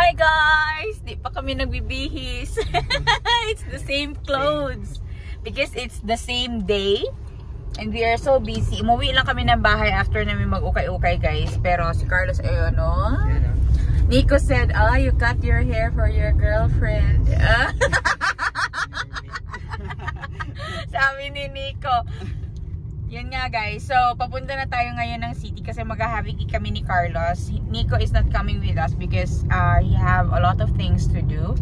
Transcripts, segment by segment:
Hi guys! Di pa kami nagbibihis. It's the same clothes. Because it's the same day. And we are so busy. Umuwi lang kami ng bahay after namin mag-ukay-ukay guys. Pero si Carlos, ayun o. Nico said, you cut your hair for your girlfriend. Sabi ni Nico. Yun nga guys, so papunta na tayo ngayon ng city kasi mag-haviki kami ni Carlos. Nico is not coming with us because he have a lot of things to do.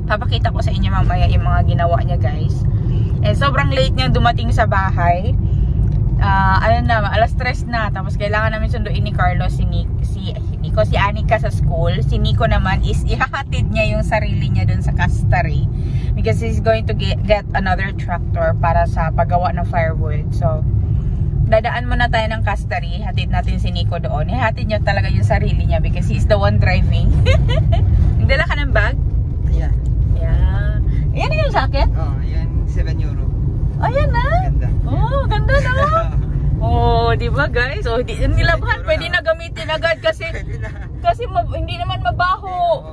Papakita ko sa inyo mamaya yung mga ginawa niya guys. And sobrang late niyang dumating sa bahay. Ayun na, alas 3 na. Tapos kailangan namin sunduin ni Carlos si Anika sa school. Si Nico naman is ihahatid niya yung sarili niya dun sa Castari. Because he's going to get another tractor para sa paggawa ng firewood. So, dadaan muna tayo ng Castari. Hatid natin si Nico doon. Ihatid niya talaga yung sarili niya because he's the one driving. Nagdala ka ng bag? Yeah. Yeah. Yan yung jacket? Oh, yan. 7 euro. Oh, yan na. Ganda. Oh, ganda na. Oh, di ba guys? Oh, nilabhan. Pwede na gamitin agad kasi hindi naman mabaho.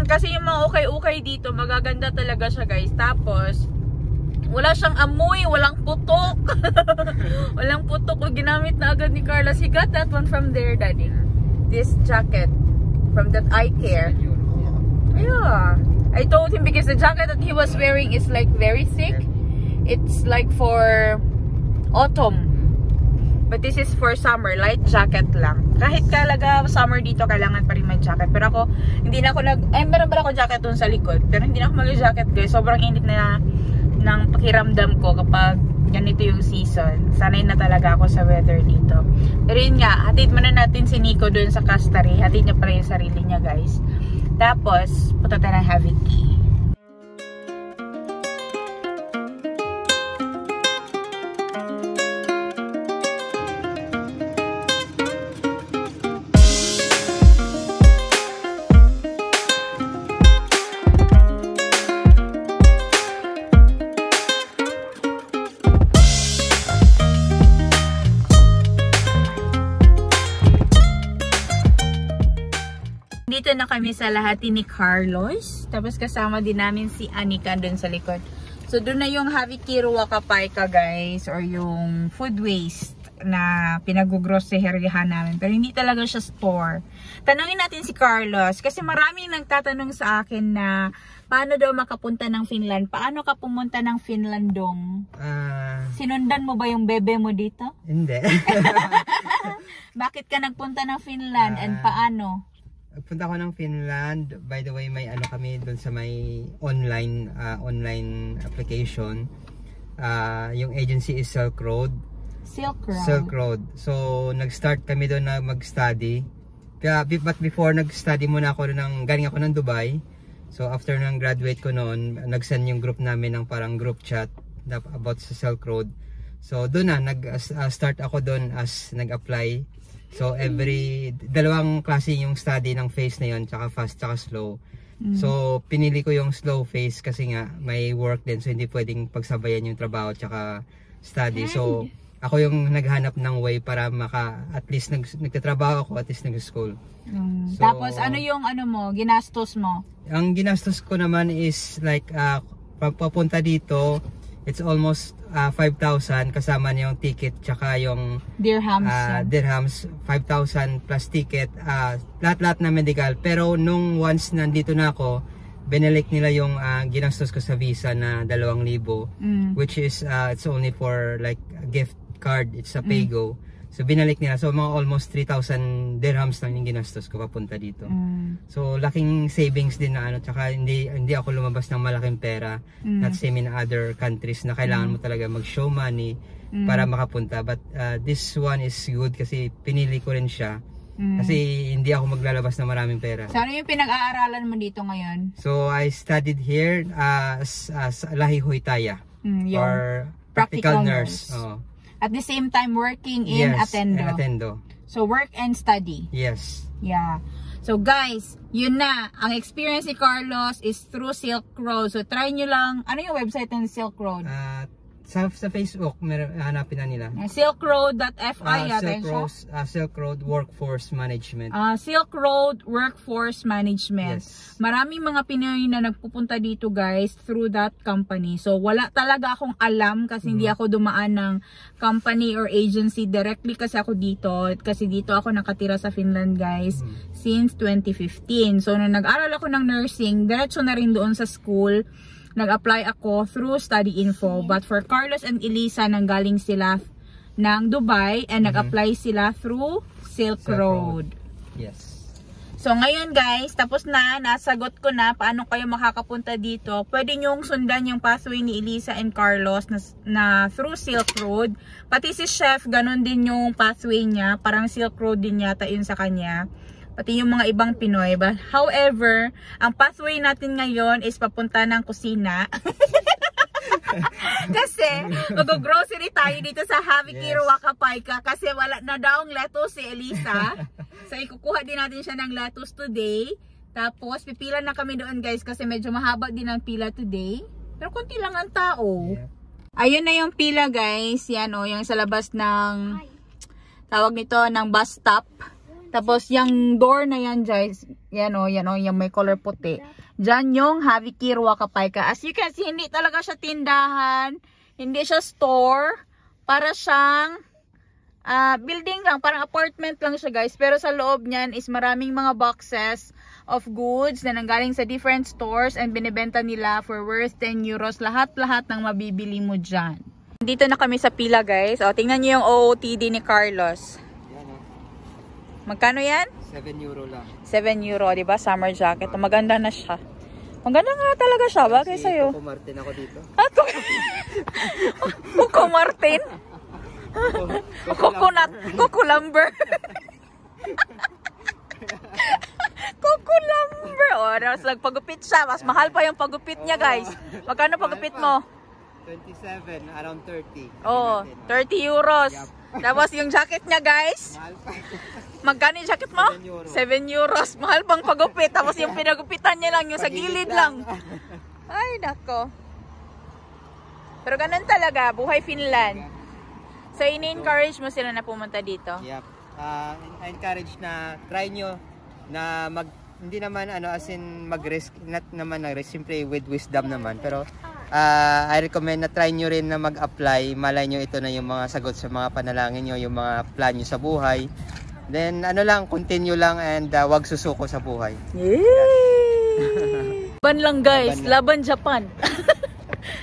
Kasi yung mga ukay-ukay dito, magaganda talaga siya guys. Tapos, wala siyang amoy, walang putok. Walang putok. O, ginamit na agad ni Carlos. He got that one from there, Daddy. This jacket from that eye care. Yeah. I told him because the jacket that he was wearing is like very thick. It's like for autumn. But this is for summer, light jacket lang. Kahit talaga summer dito, kailangan pa rin may jacket. Pero ako, hindi na ako meron pala ako jacket dun sa likod. Pero hindi na ako mag-jacket guys. Sobrang init na ng pakiramdam ko kapag ganito yung season. Sanay na talaga ako sa weather dito. Pero yun nga, hatid muna natin si Nico dun sa Castari. Hatid niya pa rin yung sarili niya guys. Tapos, punta tayo ng Haviki. Dito na kami sa lahati ni Carlos. Tapos kasama din namin si Anika doon sa likod. So doon na yung Haviki Ruacapaica guys. Or yung food waste na pinag-groceryhan namin. Pero hindi talaga siya store. Tanungin natin si Carlos. Kasi maraming nagtatanong sa akin na paano daw makapunta ng Finland? Paano ka pumunta ng Finland dong? Sinundan mo ba yung bebe mo dito? Hindi. Bakit ka nagpunta ng Finland and paano? Punta ko ng Finland. By the way, may ano kami doon sa may online application. Yung agency is Silk Road. Silk Road. So, nag-start kami doon na mag-study. But before nag-study muna ako galing ako ng Dubai. So, after nang graduate ko noon, nag-send yung group namin ng parang group chat about sa Silk Road. So, doon na, nag-start ako doon as nag-apply. So dalawang klase yung study ng phase na yun, tsaka fast tsaka slow. So pinili ko yung slow phase kasi nga may work din, so hindi pwedeng pagsabayan yung trabaho tsaka study. So ako yung naghanap ng way para at least nagtatrabaho ako, at least nag-school. So, tapos ano yung ginastos mo? Ang ginastos ko naman is like papunta dito, it's almost 5,000 kasama niya yung ticket tsaka yung dirhams 5,000 plus ticket, lahat na medical. Pero nung once nandito na ako, binalik nila yung ginastos ko sa visa na 2,000, which is it's only for like a gift card, it's a PayGo. So binalik nila, so mga almost 3,000 dirhams lang yung ginastos ko papunta dito. So laking savings din na tsaka hindi ako lumabas ng malaking pera, not same in other countries na kailangan mo talaga mag-show money para makapunta. But this one is good kasi pinili ko rin siya kasi hindi ako maglalabas ng maraming pera. So ano yung pinag-aaralan mo dito ngayon? So I studied here as Lahi Huitaya or practical nurse. At the same time working in Attendo. So work and study. Yes. Yeah. So guys, yun na. Ang experience ni Carlos is through Silk Road. So try nyo lang. Ano yung website ng Silk Road? Sa Facebook, hanapin na nila. Silkroad.fi Silk Road Workforce Management. Silk Road Workforce Management. Yes. Maraming mga Pinoy na nagpupunta dito guys through that company. So wala talaga akong alam kasi hindi ako dumaan ng company or agency directly kasi ako dito. Kasi dito ako nakatira sa Finland guys since 2015. So nung nag-aral ako ng nursing, diretso na rin doon sa school. Nag-apply ako through Study Info. But for Carlos and Elisa, nanggaling sila ng Dubai and nag-apply sila through Silk Road. Yes. So ngayon guys, tapos na, nasagot ko na paano kayo makakapunta dito. Pwede nyong sundan yung pathway ni Elisa and Carlos na through Silk Road. Pati si Chef, ganun din yung pathway niya. Parang Silk Road din yata yun sa kanya. Pati yung mga ibang Pinoy. But however, ang pathway natin ngayon is papunta ng kusina. Kasi mag-grocery tayo dito sa Havikir Wakapaika kasi wala na daw ang lettuce si Elisa. So ikukuha din natin siya ng lettuce today. Tapos pipila na kami doon guys kasi medyo mahaba din ang pila today. Pero konti lang ang tao. Ayun na yung pila guys. Yan o, yung sa labas ng tawag nito ng bus stop. Tapos yung door na yan guys, yan o, yung may color puti. Diyan yung Havikir Wakapaika. As you can see, hindi talaga siya tindahan, hindi siya store, para siyang building lang, parang apartment lang siya guys. Pero sa loob niyan is maraming mga boxes of goods na nanggaling sa different stores and binibenta nila for worth 10 euros. Lahat-lahat ng mabibili mo dyan. Dito na kami sa pila guys. O, tingnan nyo yung OOTD ni Carlos. Magkano yan? 7 euro lang. 7 euro, di ba? Summer jacket. Maganda na siya. Maganda nga talaga siya. Bagay sa'yo. Coco Martin ako dito. Coco Martin? Coconut. Coco Lumber. Coco Lumber. O, nagpagupit siya. Mas mahal pa yung pagupit niya, guys. Magkano pagupit mo? 27, around 30. Oh, 30 euros. Yep. Tapos yung jacket niya guys, magkano yung jacket mo? 7 euros. Mahal pang pagupit. Tapos yung pinagupitan niya lang, yung sa gilid lang. Ay, nako. Pero ganun talaga, buhay Finland. So, in-encourage mo sila na pumunta dito? Yep. I-encourage na try nyo na hindi naman as in mag-risk, not naman na-risk, simply with wisdom naman. Pero, I recommend na try nyo rin na mag-apply. Malay nyo ito na yung mga sagot sa mga panalangin nyo, yung mga plan nyo sa buhay. Then continue lang and wag susuko sa buhay. Yay! Laban lang guys, laban Japan.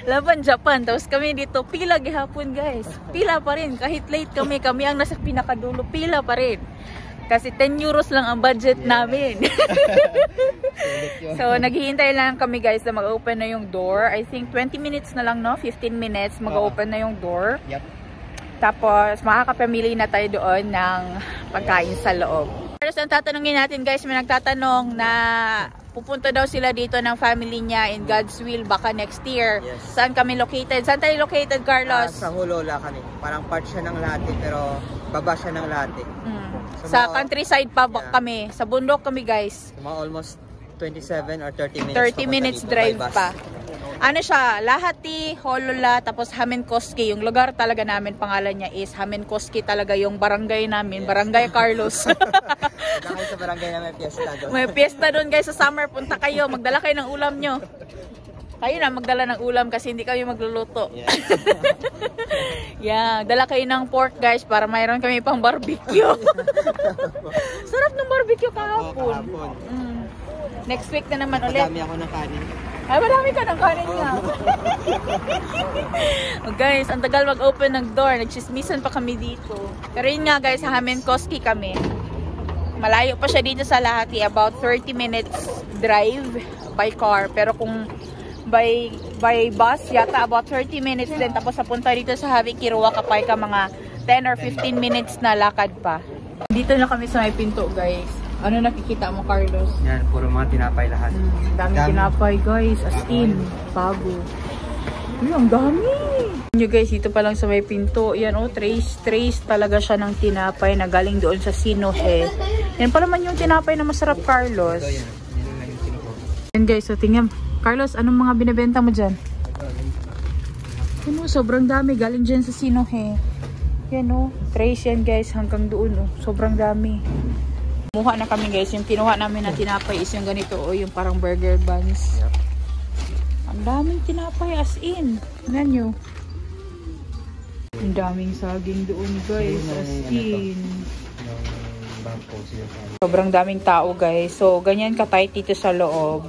Laban Japan. Tapos kami dito, pila gihapon guys. Pila pa rin, kahit late kami ang nasa pinakadulo, pila pa rin. Kasi 10 euros lang ang budget namin. So, naghihintay lang kami guys na mag-open na yung door. I think 20 minutes na lang, no? 15 minutes mag-open na yung door. Yep. Tapos, makakapamili na tayo doon ng pagkain sa loob. Pero ang tatanungin natin guys, may nagtatanong na pupunta daw sila dito ng family niya in God's will baka next year. Yes. Saan kami located? Saan tayo located, Carlos? Sa Hulola kami. Parang part siya ng Lati pero baba siya ng Lati. Sa countryside pa kami. Sa bundok kami guys. Mga almost 27 or 30 minutes. 30 minutes drive pa. Ano siya, Lahti, Hollola, tapos Hamenkoski. Yung lugar talaga namin, pangalan niya is Hamenkoski talaga yung barangay namin. Yes. Barangay Carlos. Punta kayo sa barangay namin, fiesta doon. May fiesta doon guys sa summer. Punta kayo, magdala kayo ng ulam nyo. Kayo na magdala ng ulam kasi hindi kayo magluluto. Yeah. Yeah, dala kayo ng pork guys para mayroon kami pang barbecue. Sarap ng barbecue kahapon. Next week na naman ulit. Marami ako ng kanin. Ay, marami ka ng kanin nga. Oh, guys, ang tagal mag-open ng door. Nagchismisan pa kami dito. Pero yun nga guys, sa Hamenkoski kami. Malayo pa siya dito sa Lahti. About 30 minutes drive by car. Pero kung by bus, yata about 30 minutes din. Tapos napunta dito sa Havikir Wakapaika mga 10 or 15 minutes na lakad pa. Dito na kami sa may pinto guys. Ano nakikita mo, Carlos? Yan, puro mga tinapay lahat. Dami tinapay guys, as in, bago. Uy, ang dami! Nyo guys, dito pa lang sa may pinto. Yan oh, trace talaga siya ng tinapay na galing doon sa Sinohe. Yan pa naman yung tinapay na masarap, Carlos. Ito, yan. Yan lang yung kinuha. Yan guys, so tingnan. Carlos, anong mga binibenta mo dyan? Ano, sobrang dami. Galing dyan sa Sinohe. Yan o. Trace yan guys. Hanggang doon o. Sobrang dami. Kumuha na kami guys. Yung kinuha namin na tinapay is yung ganito o. Yung parang burger buns. Yep. Ang daming tinapay as in. Tingnan nyo. Ang daming saging doon guys. As in. Sobrang daming tao guys. So ganyan ka-tight dito sa loob.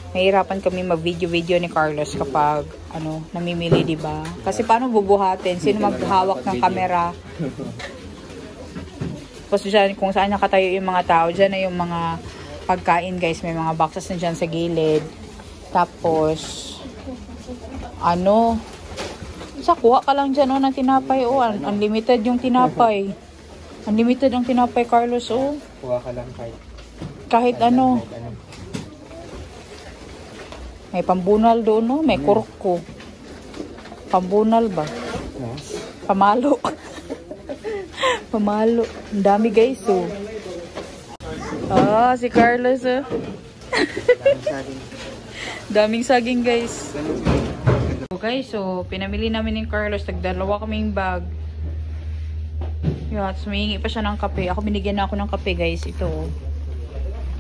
Mahirapan kami mag-video-video ni Carlos kapag ano, namimili, di ba? Kasi paano bubuhatin? Sino maghawak ng camera? Tapos dyan, kung saan nakatayo yung mga tao, dyan na yung mga pagkain, guys. May mga boxes na dyan sa gilid. Tapos, ano, kuha ka lang dyan, oh, ng tinapay, oh. Unlimited yung tinapay. Unlimited ang tinapay, Carlos, oh. Kuha ka lang kahit ano. May pambunal doon, no? May kurko. Pambunal ba? Pamalo. Pamalo. Ang dami guys, oh. Ah, si Carlos, oh. Daming saging, guys. Okay, so pinamili namin ni Carlos. Tagdalawa kaming bag. Yan, sumingi pa siya ng kape. Ako binigyan na ako ng kape, guys. Ito, oh.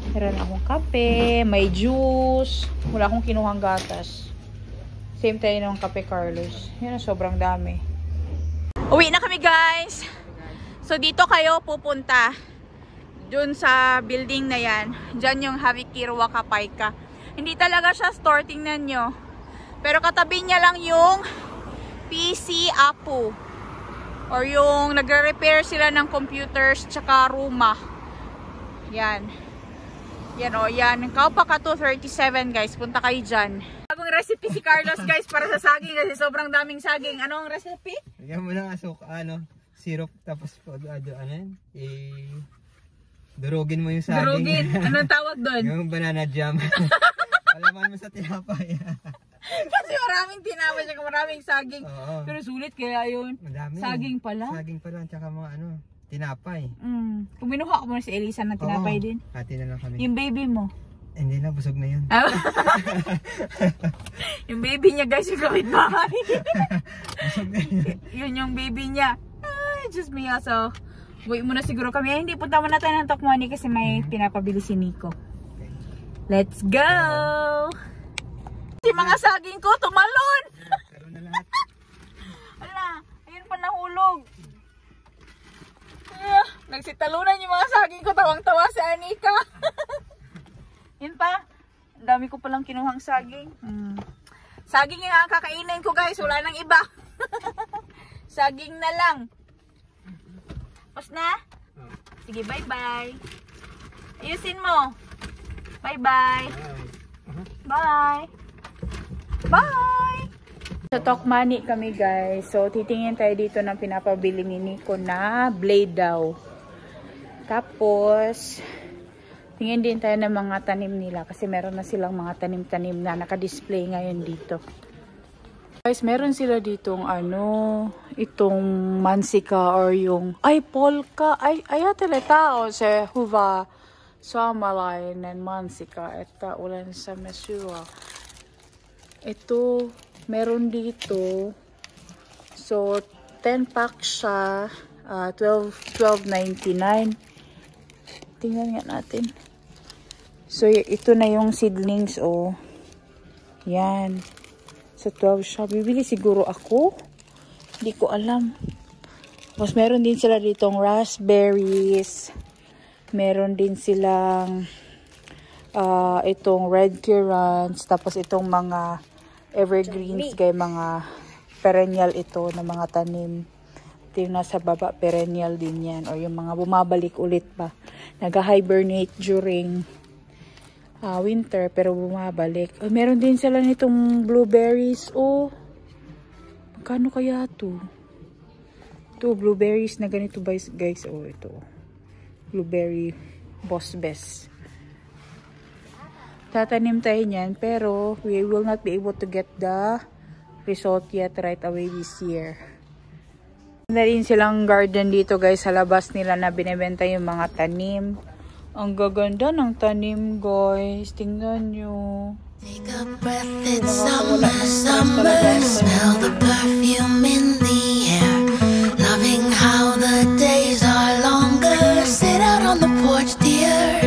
Meron akong kape, may juice. Wala akong kinuhang gatas. Same tayo ng kape, Carlos. Yan, sobrang dami. Uwi na kami, guys. So, dito kayo pupunta. Dun sa building na yan. Diyan yung Havikirwa Kapayka. Hindi talaga siya store, tingnan nyo. Pero katabi niya lang yung PC Apo. Or yung nagre-repair sila ng computers tsaka Ruma. Yan. Yan o, yan. Kaupaka 237 guys. Punta kayo dyan. Bagong recipe si Carlos guys para sa saging kasi sobrang daming saging. Anong recipe? Lagyan mo ng syrup tapos durugin mo yung saging. Durugin? Anong tawag doon? Yung banana jam. Alaman mo sa tinapay. Kasi maraming tinapay at maraming saging. Oo. Pero sulit kaya yun. Madami. Saging pala? Saging pala. Tsaka mga tinapay. Kung binuha ko muna si Elisa na tinapay din. Hati na lang kami. Yung baby mo? Hindi na, busog na yun. Yung baby niya guys, yung kapitbahay. Busog na yun. Yun yung baby niya. Ay, just me. So, wait muna siguro kami. Ay, hindi, punta muna tayo ng Tokmani kasi may pinapabili si Nico. Okay. Let's go! Si mga saging ko, tumalon! Karoon na lahat. Ala, ayun pa nahulog. Nagsitalunan yung mga saging ko, tawang-tawa si Anika. Yun pa, ang dami ko palang kinuhang saging. Saging yung ang kakainin ko guys, wala nang iba. Saging na lang. Tapos na? Sige, bye-bye. Ayusin mo. Bye-bye. Bye. Bye! Sa Tokmani kami guys. So, titingin tayo dito ng pinapabili ni Nico na blade daw. Tapos, tingin din tayo ng mga tanim nila. Kasi meron na silang mga tanim-tanim na naka-display ngayon dito. Guys, meron sila ditong itong mansika or yung, polka. Ayatele tao sa huva suomalainen mansika. Että olen sa mesua. Ito, meron dito. So, 10 pack siya. 12.99. Tingnan nga natin. So, ito na yung seedlings, oh. Yan. So, 12 siya. Bibili siguro ako. Hindi ko alam. Tapos, meron din sila ditong raspberries. Meron din silang itong red currants. Tapos, itong mga evergreens kay mga perennial ito na mga tanim. Ito yung nasa baba, perennial din yan. O yung mga bumabalik ulit pa. Nag-hibernate during winter pero bumabalik. Meron din sila nitong blueberries. Magkano kaya ito? Ito, blueberries na ganito guys. Ito. Blueberry Boss Best. Tatanim tayo niyan pero we will not be able to get the result yet right away this year. Na rin silang garden dito guys sa labas nila na binebenta yung mga tanim. Ang gaganda ng tanim, guys. Tingnan nyo. Take a breath, it's summer, summer. Smell the perfume in the air. Loving how the days are longer. Sit out on the porch, dear.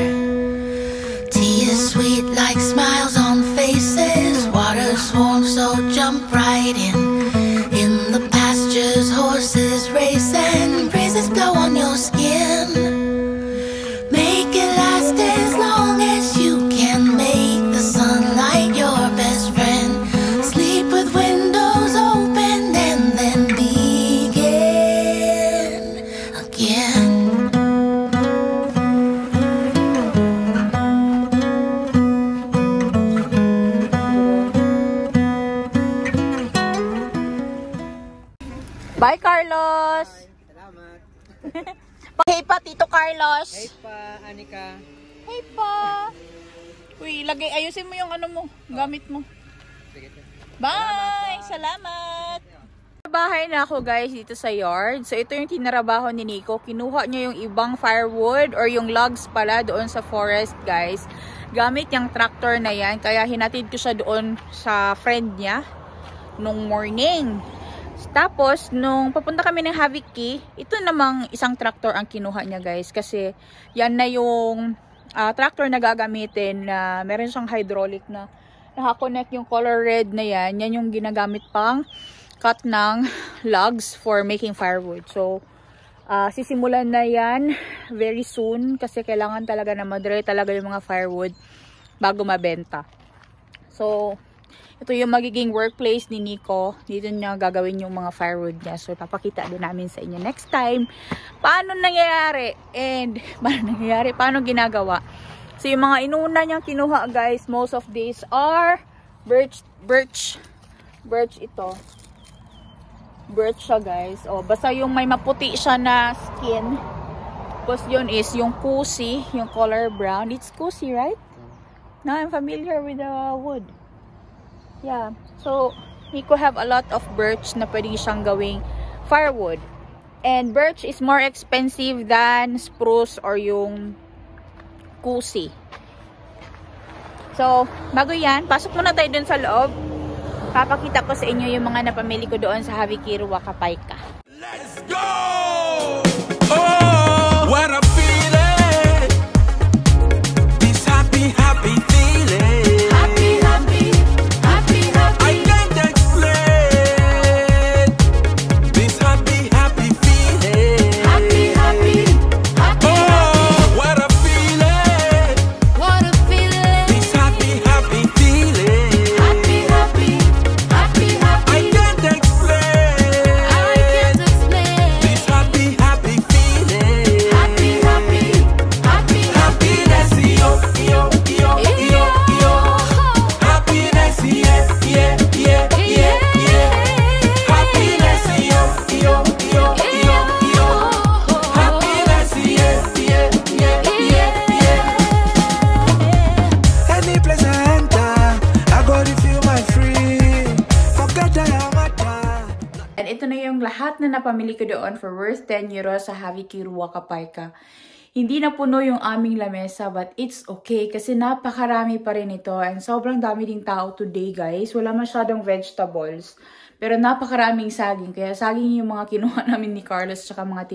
Tea is sweet like smiles on faces. Water's warm, so jump right in. In the pastures, horses race and breezes blow on your skin. Make it last as long as you can. Make the sunlight your best friend. Sleep with windows open and then begin again. Bye, Carlos! Salamat. Hey pa, Tito Carlos! Hey pa, Anika. Hey pa! Uy, ayusin mo yung ano mo, gamit mo. Bye! Salamat! Bahay na ako guys dito sa yard. So ito yung tinarabaho ni Nico. Kinuha niya yung ibang firewood or yung logs pala doon sa forest guys. Gamit yung tractor na yan. Kaya hinatid ko siya doon sa friend niya nung morning. Tapos, nung papunta kami ng Haviki, ito namang isang tractor ang kinuha niya guys. Kasi yan na yung tractor na gagamitin na meron siyang hydraulic na nakakonect yung color red na yan. Yan yung ginagamit pang cut ng logs for making firewood. So, sisimulan na yan very soon kasi kailangan talaga na madre talaga yung mga firewood bago mabenta. So, ito yung magiging workplace ni Nico. Dito niya gagawin yung mga firewood niya. So, papakita din namin sa inyo next time paano nangyayari and paano ginagawa. So, yung mga inuna niyang kinuha guys, most of these are birch ito. Birch siya guys. O, basta yung may maputi siya na skin. Tapos yun is yung kusi, yung color brown. It's kusi, right? Now, I'm familiar with the wood. Yeah. So, Nico have a lot of birch na pwede siyang gawing firewood. And birch is more expensive than spruce or yung kusi. So, bago yan, pasok muna tayo dun sa loob. Papakita ko sa inyo yung mga napamili ko doon sa Haviki Ruacapaica. Let's go! Oh, what a feeling! This happy, happy feeling. Happy, happy, happy, happy. I can't explain. This happy, happy feeling. Happy, happy, happy. Oh, what a feeling! What a feeling. This happy, happy feeling. Happy, happy, happy, happy. I can't explain. I can't explain. This happy, happy feeling. Happy, happy, happy, Happiness, yo, yo, yo, yo, yo. Happiness, yeah, yeah, yeah, yeah, yeah. Happiness, yo, yo, yo, yo, yo. Happiness, yeah, yeah, yeah, yeah, yeah. Any place I enter, I go to feel my free. Forget I am a dad. And ito na yung lahat na napamili ko doon for worth 10 euros sa Haviki Ruacapaica. Hindi na puno yung aming lamesa but it's okay kasi napakarami pa rin ito and sobrang dami ding tao today guys. Wala masyadong vegetables pero napakaraming saging. Kaya saging yung mga kinuha namin ni Carlos tsaka mga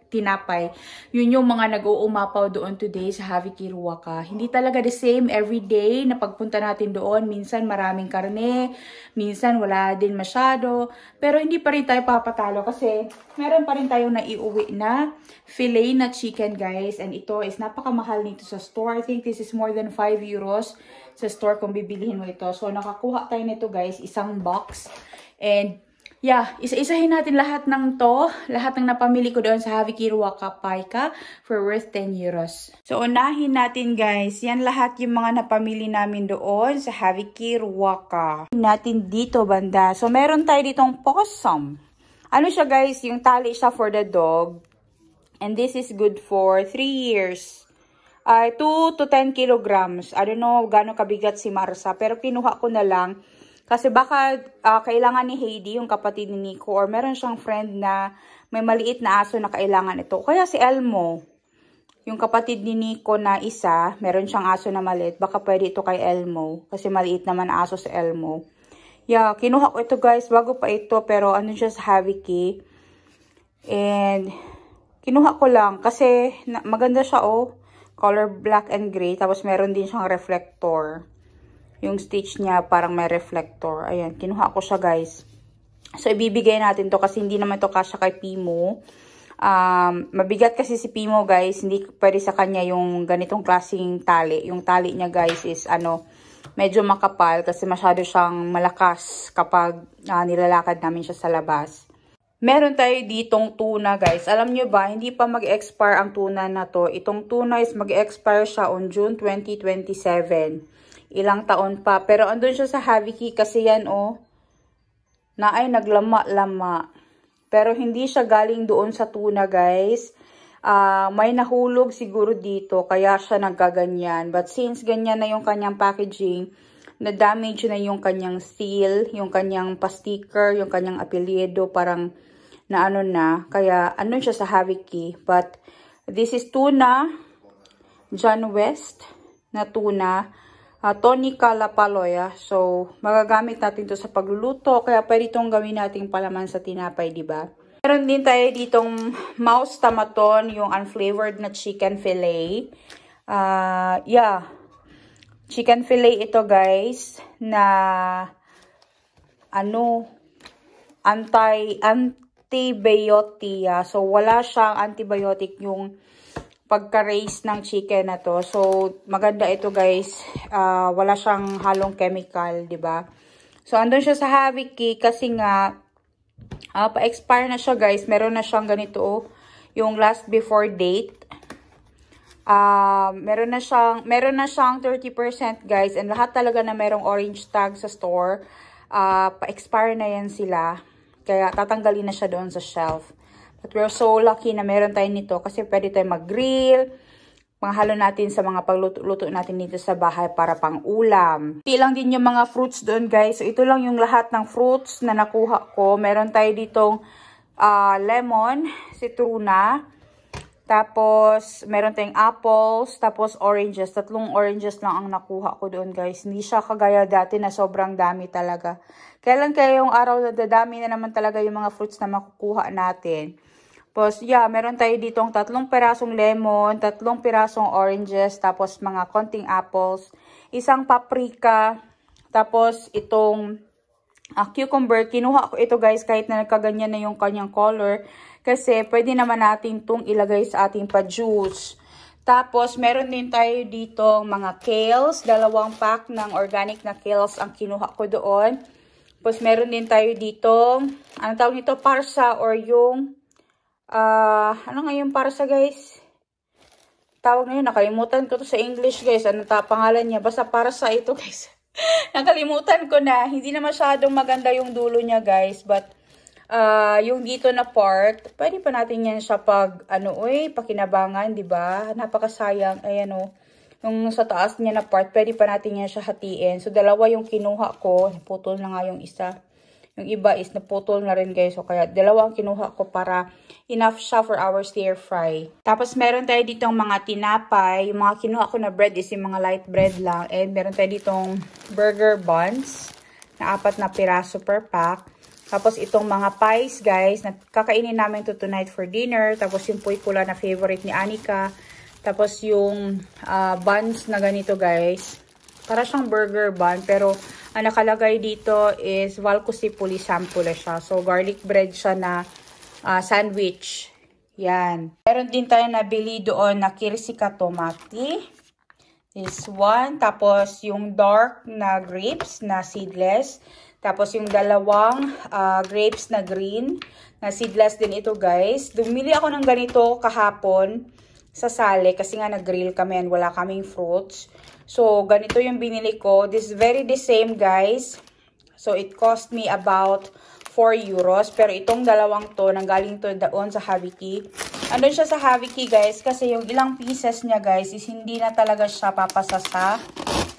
tinapay. Yun yung mga nag-uumapaw doon today sa Haviki Ruaca. Hindi talaga the same everyday na pagpunta natin doon. Minsan maraming karne, minsan wala din masyado. Pero hindi pa rin tayo papatalo kasi meron pa rin tayong naiuwi na filet na chicken guys. And ito is napakamahal nito sa store. I think this is more than 5 euros sa store kung bibilihin mo ito. So nakakuha tayo nito guys, isang box. And yeah, isa-isahin natin lahat ng lahat ng napamili ko doon sa Haviki Ruacapaica for worth 10 euros. So unahin natin guys, yan lahat yung mga napamili namin doon sa Haviki Ruaca. Natin dito banda. So meron tayo ditong possum. Ano siya guys, yung tali siya for the dog. And this is good for 3 years. 2 to 10 kilograms. I don't know gaano kabigat si Marsa, pero kinuha ko na lang. Kasi baka kailangan ni Heidi, yung kapatid ni Nico, or meron siyang friend na may maliit na aso na kailangan ito. Kaya si Elmo, yung kapatid ni Nico na isa, meron siyang aso na maliit. Baka pwede ito kay Elmo. Kasi maliit naman aso sa Elmo. Yeah, kinuha ko ito guys. Bago pa ito. Pero ano siya sa Haviki. And kinuha ko lang. Kasi maganda siya oh. Color black and gray. Tapos meron din siyang reflector. Yung stitch niya parang may reflector. Ayan, kinuha ko siya guys. So ibibigay natin to kasi hindi naman to kasya kay Pimo. Mabigat kasi si Pimo guys, hindi pwede sa kanya yung ganitong klaseng tali. Yung tali niya guys is medyo makapal kasi masyado siyang malakas kapag nilalakad namin siya sa labas. Meron tayo ditong tuna guys. Alam nyo ba, hindi pa mag-expire ang tuna na to. Itong tuna is mag-expire siya on June 2027. Ilang taon pa. Pero andun siya sa Haviki kasi yan oh, na ay naglama-lama. Pero hindi siya galing doon sa tuna guys. May nahulog siguro dito kaya siya nagkaganyan. But since ganyan na yung kanyang packaging, na-damage na yung kanyang seal, yung kanyang pa-sticker, yung kanyang apelyido, parang na ano na. Kaya ano siya sa Haviki. But this is tuna, John West na tuna. Tonica Lapaloya. So, magagamit natin to sa pagluluto. Kaya pwede itong gawin nating palaman sa tinapay, di ba? Meron din tayo ditong mouse tamaton, yung unflavored na chicken fillet. Yeah. Chicken fillet ito, guys, na antibiotic. So, wala siyang antibiotic yung pagka-raise ng chicken na to. So, maganda ito guys. Wala siyang halong chemical, di ba? So, andun siya sa Haviki kasi nga, pa-expire na siya guys. Meron na siyang ganito, oh, yung last before date. Meron na siyang 30% guys. And lahat talaga na merong orange tag sa store, pa-expire na yan sila. Kaya tatanggalin na siya doon sa shelf. But we're so lucky na meron tayo nito kasi pwede tayo mag-grill. Panghalo natin sa mga pagluto natin dito sa bahay para pang ulam. Ito lang din yung mga fruits doon guys. So ito lang yung lahat ng fruits na nakuha ko. Meron tayo ditong lemon, citruna. Tapos meron tayong apples. Tapos oranges. 3 oranges lang ang nakuha ko doon guys. Hindi siya kagaya dati na sobrang dami talaga. Kailan kaya yung araw na dadami na naman talaga yung mga fruits na makukuha natin. Tapos, yeah, meron tayo ditong 3 pirasong lemon, 3 pirasong oranges, tapos mga konting apples, 1 paprika, tapos itong cucumber. Kinuha ko ito guys kahit na nagkaganyan na yung kanyang color kasi pwede naman natin itong ilagay sa ating pa-juice. Tapos, meron din tayo ditong mga kales, 2 pack ng organic na kales ang kinuha ko doon. Tapos, meron din tayo ditong, ano tawag nito, parsa or yung ano nga yung parsa guys? Tawag na yun, nakalimutan ko to sa English guys. Ano pangalan niya? Basta parsa ito guys. Nakalimutan ko na. Hindi na masyadong maganda yung dulo niya guys. But yung dito na part, pwede pa natin yan siya pag pakinabangan, di ba? Napakasayang. Ayan o. Yung sa taas niya na part, pwede pa natin yan siya hatiin. So 2 yung kinuha ko. Naputol na nga yung isa. Yung iba is naputol na rin guys. So, kaya 2 ang kinuha ko para enough siya for our stir fry. Tapos, meron tayo ditong mga tinapay. Yung mga kinuha ko na bread is yung mga light bread lang. And meron tayo ditong burger buns na 4 na piraso per pack. Tapos, itong mga pies guys na kakainin namin to tonight for dinner. Tapos, yung puy kula na favorite ni Anika. Tapos, yung buns na ganito guys. Para siyang burger bun pero ang nakalagay dito is Valcosipuli sampula siya. So, garlic bread siya na sandwich. Yan. Meron din tayo nabili doon na Kirsika tomati. This one. Tapos, yung dark na grapes na seedless. Tapos, yung 2 grapes na green na seedless din ito, guys. Dumili ako ng ganito kahapon sa Sale kasi nga nag-grill kami and wala kaming fruits. So, ganito yung binili ko. This is very the same, guys. So, it cost me about 4 euros. Pero itong 2 to, nanggaling to doon sa Haviki. Andun siya sa Haviki guys kasi yung ilang pieces niya guys is hindi na talaga siya papasa sa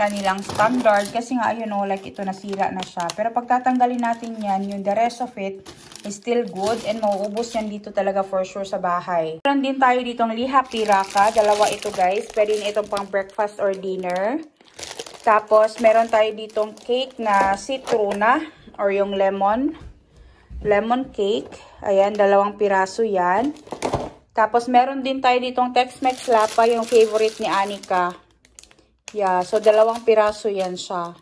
kanilang standard kasi nga ayun o, like ito nasira na siya. Pero pag tatanggalin natin yan, yung the rest of it is still good and mauubos yan dito talaga for sure sa bahay. Meron din tayo ditong liha piraka, dalawa ito guys. Pwede na itong pang breakfast or dinner. Tapos meron tayo ditong cake na citruna or yung lemon cake. Ayan, 2 piraso yan. Tapos, meron din tayo ditong Tex-Mex Lapa, yung favorite ni Anika. Yeah, so 2 piraso yan siya.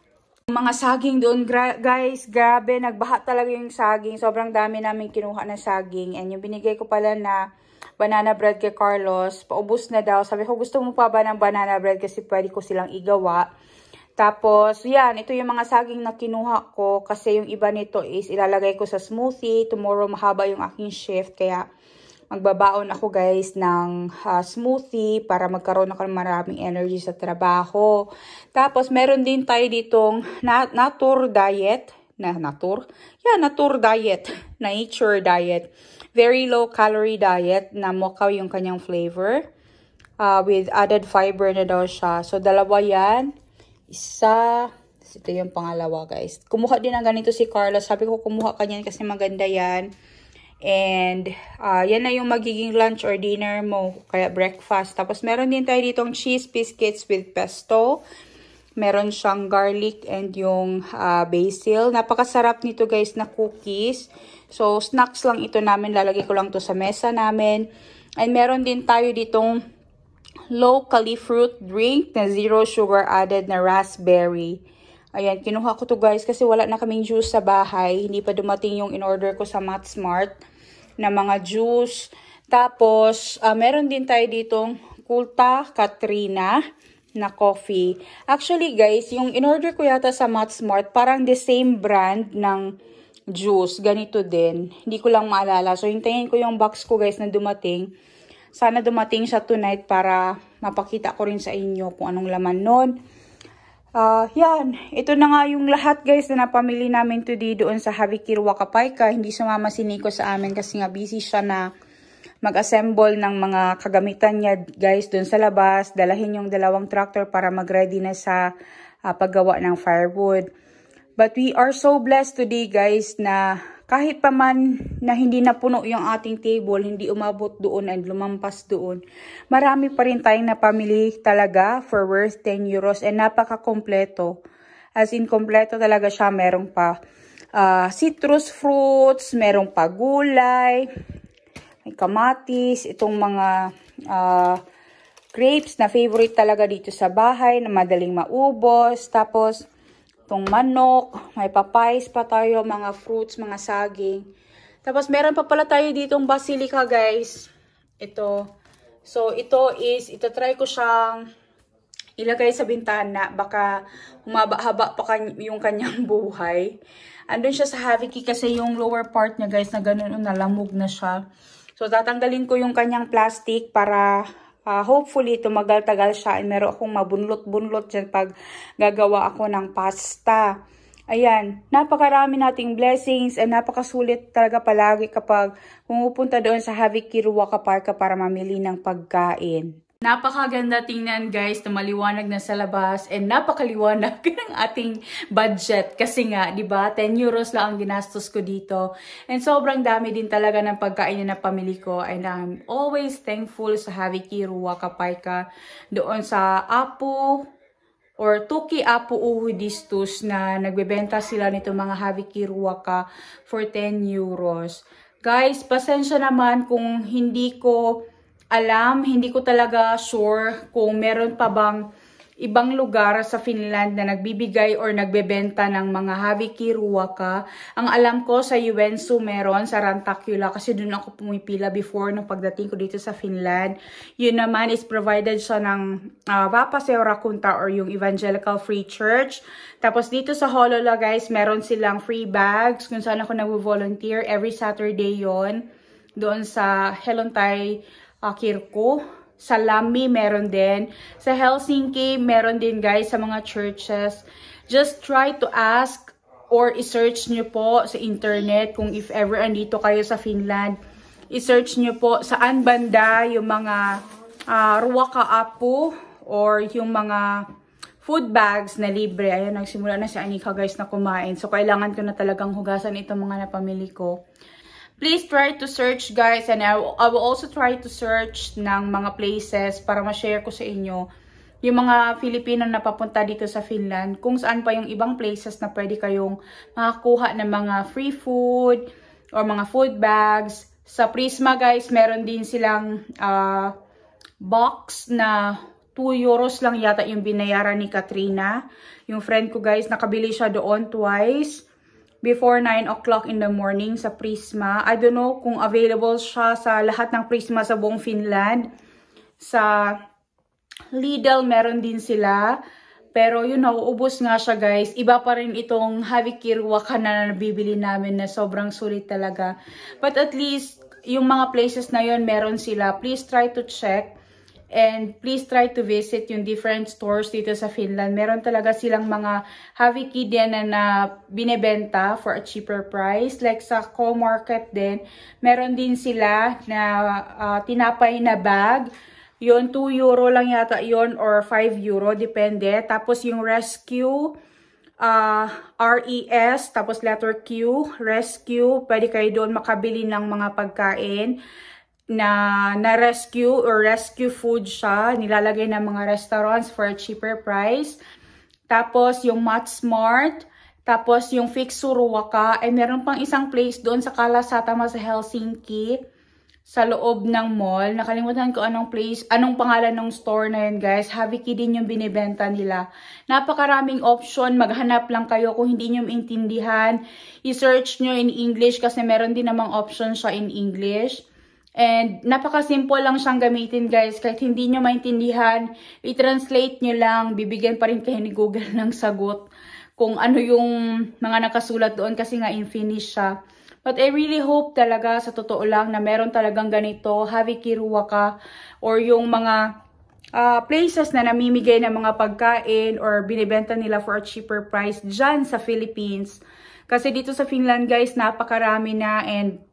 Mga saging doon, guys, grabe, nagbaha talaga yung saging. Sobrang dami namin kinuha na saging. And yung binigay ko pala na banana bread kay Carlos, paubos na daw. Sabi ko, gusto mo pa ba ng banana bread kasi pwede ko silang igawa. Tapos, yan, ito yung mga saging na kinuha ko kasi yung iba nito is ilalagay ko sa smoothie. Tomorrow, mahaba yung aking shift, kaya magbabaon ako guys ng smoothie para magkaroon ako ng maraming energy sa trabaho. Tapos meron din tayo ditong nature diet. Very low calorie diet na mocha yung kanyang flavor. With added fiber na daw siya. So 2 yan. Isa. Ito yung pangalawa guys. Kumuha din ng ganito si Carlos. Sabi ko kumuha ka niyan kasi maganda yan. And, yan na yung magiging lunch or dinner mo, kaya breakfast. Tapos, meron din tayo ditong cheese biscuits with pesto. Meron siyang garlic and yung basil. Napakasarap nito guys na cookies. So, snacks lang ito namin. Lalagay ko lang to sa mesa namin. And, meron din tayo ditong locally fruit drink na 0 sugar added na raspberry. Ayan, kinuha ko to guys kasi wala na kaming juice sa bahay. Hindi pa dumating yung in-order ko sa Matsmart na mga juice. Tapos, meron din tayo ditong Kulta Katrina na coffee. Actually guys, yung in-order ko yata sa Matsmart, parang the same brand ng juice. Ganito din. Hindi ko lang maalala. So, hintayin ko yung box ko guys na dumating. Sana dumating siya tonight para mapakita ko rin sa inyo kung anong laman nun. Yan. Ito na nga yung lahat guys na napamili namin today doon sa Haviki Ruacapaica. Hindi sumama si Nico sa amin kasi nga busy siya na mag-assemble ng mga kagamitan niya guys doon sa labas. Dalahin yung 2 tractor para mag-ready na sa paggawa ng firewood. But we are so blessed today guys na kahit pa man na hindi napuno yung ating table, hindi umabot doon and lumampas doon, marami pa rin tayong napamili talaga for worth 10 euros and napaka-kompleto. As in, kompleto talaga siya. Merong pa citrus fruits, merong pa gulay, may kamatis, itong mga grapes na favorite talaga dito sa bahay na madaling maubos. Tapos, itong manok, may papayas pa tayo, mga fruits, mga saging. Tapos, meron pa pala tayo ditong basilica, guys. Ito. So, ito try ko siyang ilagay sa bintana. Baka humaba-haba pa yung kanyang buhay. Andun siya sa Haviki kasi yung lower part niya, guys, na ganun, nalamog na siya. So, tatanggalin ko yung kanyang plastic para hopefully, tumagal-tagal siya. And meron akong mabunlot-bunlot dyan pag gagawa ako ng pasta. Ayan, napakarami nating blessings and napakasulit talaga palagi kapag pumupunta doon sa Haviki Ruacapaica para mamili ng pagkain. Napakaganda tingnan guys na maliwanag na sa labas and napakaliwanag ng ating budget kasi nga, di ba, 10 euros lang ang ginastos ko dito. And sobrang dami din talaga ng pagkain na napamili ko and I'm always thankful sa Haviki Ruacapaica doon sa Apu or Tuki Apu Uhudistus na nagbebenta sila nito mga Haviki Ruaca for 10 euros. Guys, pasensya naman kung hindi ko alam, hindi ko talaga sure kung meron pa bang ibang lugar sa Finland na nagbibigay or nagbebenta ng mga Haviki Ruaca. Ang alam ko sa Joensuu meron, sa Rantakila, kasi doon ako pumipila before nung pagdating ko dito sa Finland. Yun naman is provided siya ng Vapaseurakunta or yung Evangelical Free Church. Tapos dito sa Hollola guys, meron silang free bags kung saan ako nag-volunteer. Every Saturday yon doon sa Helontai Kirko. Sa Lami meron din. Sa Helsinki meron din guys sa mga churches. Just try to ask or i-search nyo po sa internet kung if ever andito kayo sa Finland. i-search nyo po saan banda yung mga ruwaka apu or yung mga food bags na libre. Ayan, nagsimula na si Anika guys na kumain. So, kailangan ko na talagang hugasan itong mga napamili ko. Please try to search guys, and I will also try to search ng mga places para ma-share ko sa inyo yung mga Filipino na papunta dito sa Finland, kung saan pa yung ibang places na pwede kayong makakuha ng mga free food or mga food bags. Sa Prisma guys, meron din silang box na 2 euros lang yata yung binayaran ni Katrina. Yung friend ko guys, nakabili siya doon twice before 9 o'clock in the morning sa Prisma. I don't know kung available siya sa lahat ng Prisma sa buong Finland. Sa Lidl meron din sila. Pero yun, nauubos nga siya guys. Iba pa rin itong Havikirwaka na nabibili namin na sobrang sulit talaga. But at least, yung mga places na yun meron sila. Please try to check. And please try to visit yung different stores dito sa Finland. Meron talaga silang mga Haviki din na binebenta for a cheaper price. Like sa Co-Market din, meron din sila na tinapay na bag. Yun, 2 euro lang yata yun or 5 euro, depende. Tapos yung Rescue, RES, tapos letter Q, Rescue. Pwede kayo doon makabili ng mga pagkain na rescue or rescue food siya. Nilalagay ng mga restaurants for a cheaper price. Tapos yung Matsmart. Tapos yung Fiksuruwaka. Ay meron pang isang place doon sa Kalasatama sa Helsinki. Sa loob ng mall. Nakalimutan ko anong place, anong pangalan ng store na yun guys. Haviki din yung binibenta nila. Napakaraming option. Maghanap lang kayo kung hindi nyo maintindihan. I-search nyo in English kasi meron din namang option siya in English. And napaka-simple lang siyang gamitin guys. Kahit hindi nyo maintindihan, i-translate nyo lang. Bibigyan pa rin kayo ni Google ng sagot kung ano yung mga nakasulat doon kasi nga in Finnish siya. But I really hope talaga sa totoo lang na meron talagang ganito, Havikirwaka or yung mga places na namimigay ng mga pagkain or binibenta nila for a cheaper price dyan sa Philippines. Kasi dito sa Finland guys, napakarami na and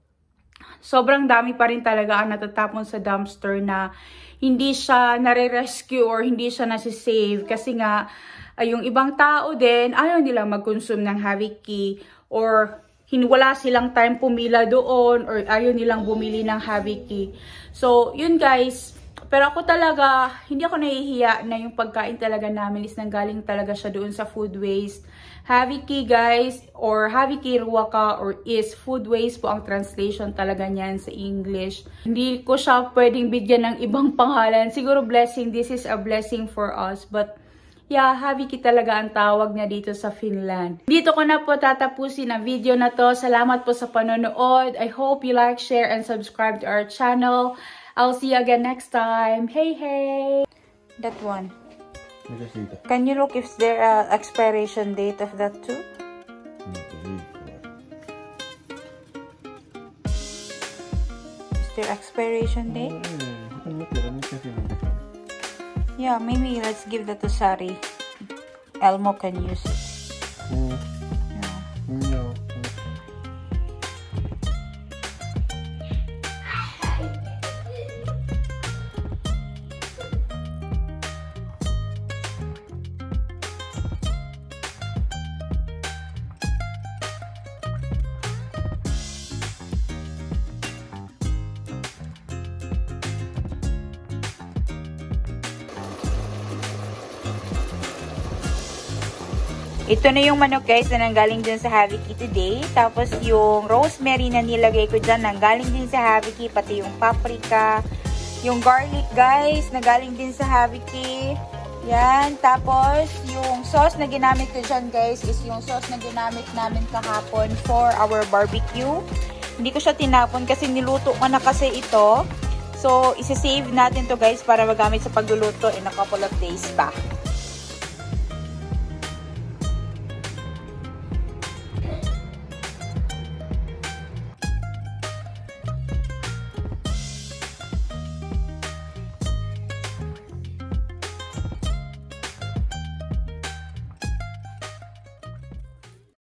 sobrang dami pa rin talaga ang natatapon sa dumpster na hindi siya nare-rescue or hindi siya nasi-save. Kasi nga, yung ibang tao din, ayaw nilang mag-consume ng Haviki or wala silang time pumila doon or ayaw nilang bumili ng Haviki. So, yun guys. Pero ako talaga, hindi ako nahihiya na yung pagkain talaga namin is nanggaling talaga siya doon sa food waste. Haviki guys, or Havikirwaka, or is food waste po ang translation talaga niyan sa English. Hindi ko siya pwedeng bigyan ng ibang pangalan. Siguro blessing, this is a blessing for us. But yeah, Haviki talaga ang tawag niya dito sa Finland. Dito ko na po tatapusin ang video na to. Salamat po sa panonood. I hope you like, share, and subscribe to our channel. I'll see you again next time. Hey, hey! That one. Can you look if there expiration date of that too? Is there expiration date? Yeah, maybe let's give that to Sari. Elmo can use it. No. Ito na yung manok guys na nanggaling dyan sa Haviki today. Tapos yung rosemary na nilagay ko dyan nanggaling din sa Haviki. Pati yung paprika. Yung garlic guys nanggaling din sa Haviki. Yan. Tapos yung sauce na ginamit ko dyan guys is yung sauce na ginamit namin kahapon for our barbecue. Hindi ko siya tinapon kasi niluto ko na kasi ito. So, isa-save natin to guys para magamit sa pagluluto in a couple of days pa.